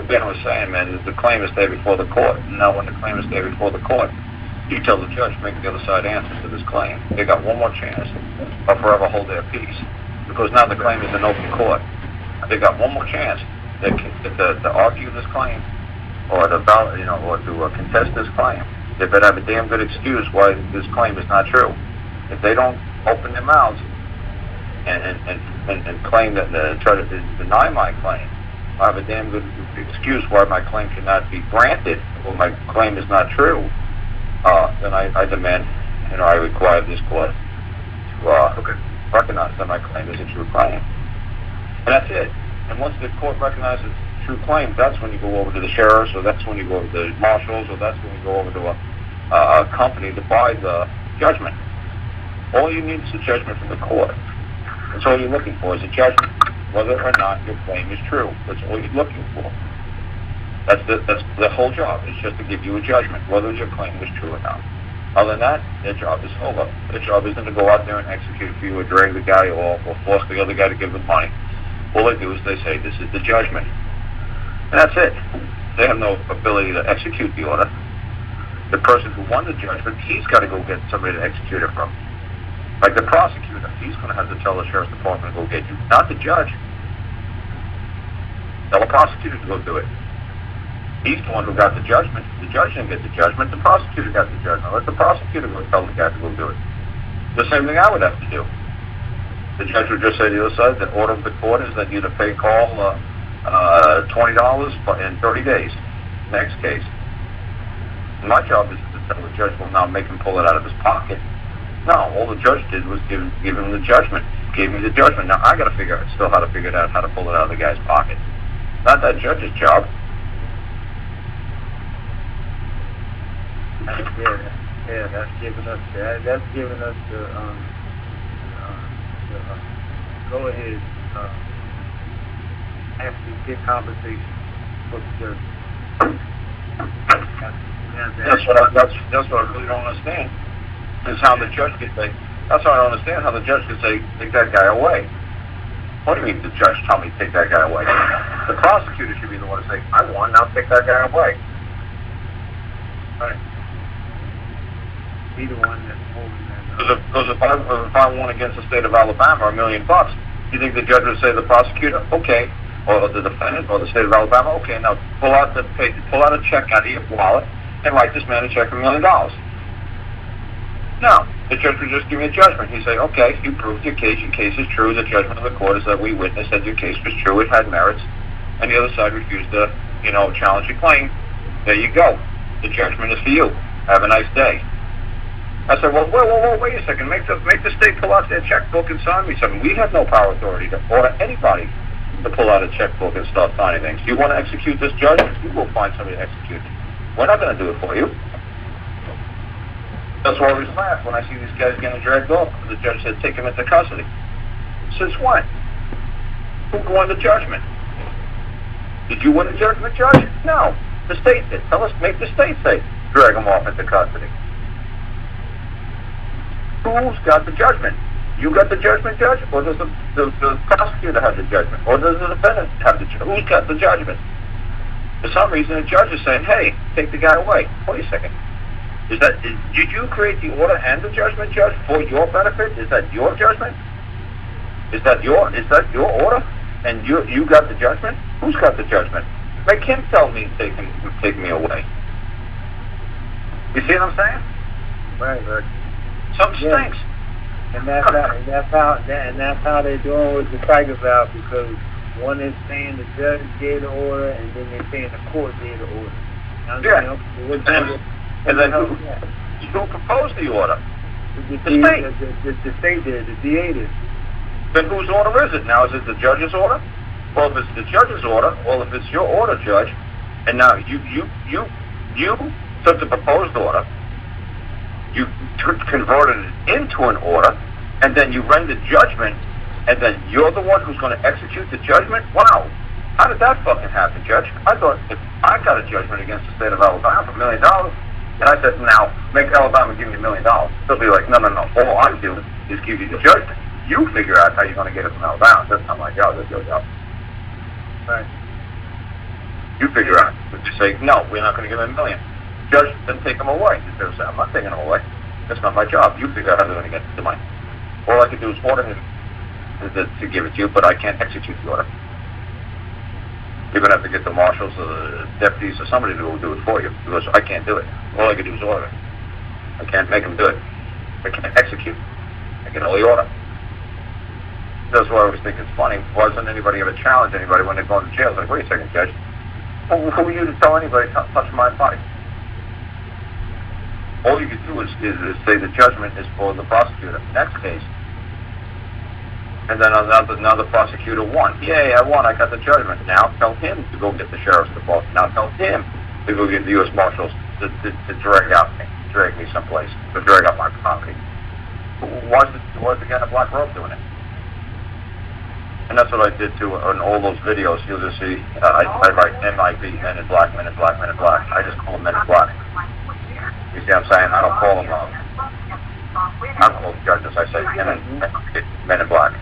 But Ben was saying, man, is the claim is there before the court. Now, when the claim is there before the court, you tell the judge, make the other side answer to this claim. They got one more chance or forever hold their peace. Because now the claim is in open court. They got one more chance to argue this claim or to contest this claim. They better have a damn good excuse why this claim is not true. If they don't open their mouths and claim that try to deny my claim, I have a damn good excuse why my claim cannot be granted or my claim is not true. Then I demand, I require this court to recognize that my claim is a true claim. And that's it. And once the court recognizes a true claim, that's when you go over to the sheriffs, or that's when you go over to the marshals, or that's when you go over to a company to buy the judgment. All you need is a judgment from the court. That's all you're looking for is a judgment, whether or not your claim is true. That's all you're looking for. That's the whole job. It's just to give you a judgment, whether your claim was true or not. Other than that, their job is over. Their job isn't to go out there and execute for you or drag the guy off or force the other guy to give them money. All they do is they say, this is the judgment. And that's it. They have no ability to execute the order. The person who won the judgment, he's got to go get somebody to execute it from. Like the prosecutor, he's going to have to tell the sheriff's department to go get you, not the judge. Tell the prosecutor to go do it. He's the one who got the judgment. The judge didn't get the judgment. The prosecutor got the judgment. Let the prosecutor go tell the guy to go do it. The same thing I would have to do. The judge would just say to the other side, the order of the court is that you to pay Karl $20 in 30 days. Next case. My job is to tell the judge, well, now make him pull it out of his pocket. No, all the judge did was give him the judgment. Gave me the judgment. Now I got to figure out how to pull it out of the guy's pocket. Not that judge's job. Yeah, that's giving us the go ahead actually get compensation for the judge. That's what I really don't understand. Is how the judge could say. That's why I don't understand how the judge could say, take that guy away. What do you mean the judge tell me to take that guy away? The prosecutor should be the one to say, I won, now take that guy away. Right. Be the one that's holding that. Because if I won against the state of Alabama $1 million, you think the judge would say to the prosecutor, okay, or the defendant, or the state of Alabama, okay, now pull out a check out of your wallet and write this man a check for $1 million. No, the judge would just give me a judgment. He'd say, okay, you proved your case is true. The judgment of the court is that we witnessed that your case was true, it had merits, and the other side refused to, challenge your claim. There you go. The judgment is for you. Have a nice day. I said, well, wait a second. Make the state pull out their checkbook and sign me something. We have no power authority to order anybody to pull out a checkbook and start signing things. You want to execute this judgment? You will find somebody to execute it. We're not going to do it for you. That's why I always laugh when I see these guys getting dragged off. The judge said, take him into custody. Since when? Who won the judgment? Did you win the judgment, Judge? No. The state did. Make the state say, drag him off into custody. Who's got the judgment? You got the judgment, Judge? Or does the prosecutor have the judgment? Or does the defendant have the judgment? Who's got the judgment? For some reason, the judge is saying, hey, take the guy away. Wait a second. Did you create the order and the judgment, Judge, for your benefit? Is that your judgment? Is that your order? And you got the judgment? Who's got the judgment? Make him tell me to take me away. You see what I'm saying? Right. Something stinks. And that's how they're doing with the cycle valve, because one is saying the judge gave the order, and then they're saying the court gave the order. And then who proposed the order? The state. The state did. The DA did. Then whose order is it now? Is it the judge's order? Well, if it's the judge's order, well, if it's your order, Judge, and now you took the proposed order, you converted it into an order, and then you rendered judgment, and then you're the one who's going to execute the judgment? Wow. How did that fucking happen, Judge? I thought if I got a judgment against the state of Alabama for $1 million, and I said, now, make Alabama give me $1 million. They'll be like, no. All I'm doing is give you the judgment. You figure out how you're going to get it from Alabama. That's not my job. That's your job. Right. You figure out. But you say, no, we're not going to give him $1 million. Judge, then take him away. The judge said, I'm not taking him away. That's not my job. You figure out how they're going to get the money. All I can do is order him to give it to you, but I can't execute the order. You're going to have to get the marshals or the deputies or somebody to do it for you, because I can't do it. All I can do is order. I can't make them do it. I can't execute. I can only order. That's why I always think it's funny. Why doesn't anybody ever challenge anybody when they go into jail? It's like, wait a second, Judge. Who are you to tell anybody to touch my body? All you can do is say the judgment is for the prosecutor. Next case. And then another prosecutor won. Yay, I won. I got the judgment. Now tell him to go get the sheriff's department. Now tell him to go get the U.S. Marshals to drag me someplace, to drag up my property. Why is the guy in a black robe doing it? And that's what I did too on all those videos. You'll just see, I write MIB, Men in Black, Men in Black, Men in Black. I just call them Men in Black. You see what I'm saying? I don't call them, I don't call them judges. I say Men in Black.